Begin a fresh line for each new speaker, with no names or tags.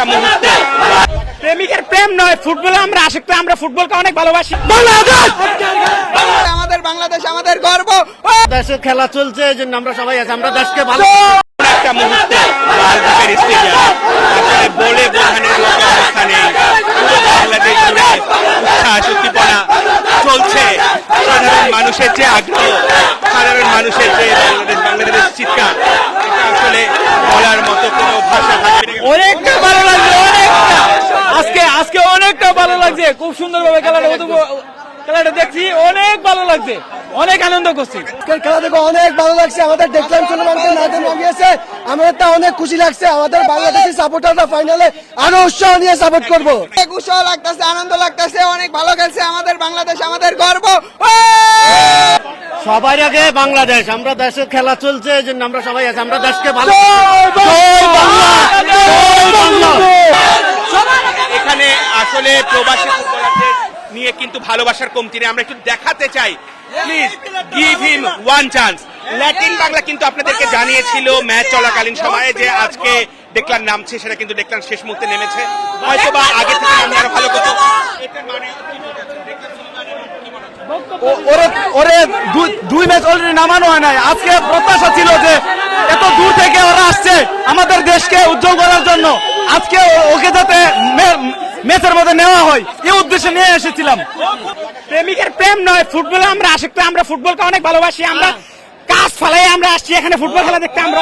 একটা মুহূর্ত। প্রেমিকের প্রেম নয়, ফুটবলে আমরা আসক্ত, আমরা ফুটবলকে অনেক ভালোবাসি।
আমাদের বাংলাদেশ আমাদের গর্ব।
দেশে খেলা চলছে, এই জন্য আমরা সবাই আছি, আমরা দেশকে ভালো
একটা মুহূর্ত লালবাগের স্টেডিয়াম, আসলে বলে বোঝানোর মতো অবস্থা নেই। পুরো বাংলাদেশ জুড়ে উচ্ছ্বাস উদ্দীপনা চলছে। সাধারণ মানুষের যে আগ্রহ, সাধারণ মানুষের যে বাংলাদেশের চিৎকার, এটা আসলে বলার মতো কোনো ভাষা থাকে না।
অনেকটা ভালো লাগছে, অনেকটা আজকে অনেকটা ভালো লাগছে। খুব সুন্দরভাবে খেলাটা দেখছি, অনেক ভালো লাগছে, অনেক আনন্দ করছি।
খেলা দেখে অনেক ভালো লাগছে। আমাদের দেখলাম নামিয়েছে, আমাদের তা অনেক খুশি লাগছে। আমাদের বাংলাদেশের সাপোর্টাররা ফাইনালে আরো উৎসাহ নিয়ে সাপোর্ট করবো।
অনেক উৎসাহ লাগতেছে, আনন্দ লাগতেছে, অনেক ভালো খেলছে আমাদের বাংলাদেশ আমাদের গর্ব।
সবার আগে বাংলাদেশ, আমরা দেশে খেলা চলছে, এই জন্য আমরা সবাই আছি, আমরা দেশকে ভালো
এখানে আসলে প্রবাসী ফুটবলারদের নিয়ে কিন্তু ভালোবাসার কমতি নেই। আমরা একটু দেখাতে চাই, please give him one chance. Latin Bangla কিন্তু আপনাদেরকে জানিয়েছিল ম্যাচ চলাকালীন সময়ে যে আজকে ডেকলান নামছে, সেটা কিন্তু ডেকলান শেষ মুহূর্তে নেমেছে। হয়তো বা আগে থেকে নামলে আরো ভালো করতো।
ওরে দুই ম্যাচ অলরেডি নামানো হয় নাই। আজকে প্রত্যাশা ছিল যে এত দূর থেকে ওরা আসছে আমাদের দেশকে উজ্জ্বল করার জন্য, আজকে ওকে যাতে ম্যাচের মধ্যে নেওয়া হয়, এই উদ্দেশ্যে নিয়ে এসেছিলাম।
প্রেমিকের প্রেম নয়, ফুটবলে আমরা আসক্ত, আমরা ফুটবলকে অনেক ভালোবাসি। আমরা কাজ ফালাই আমরা আসছি এখানে ফুটবল খেলা দেখতে। আমরা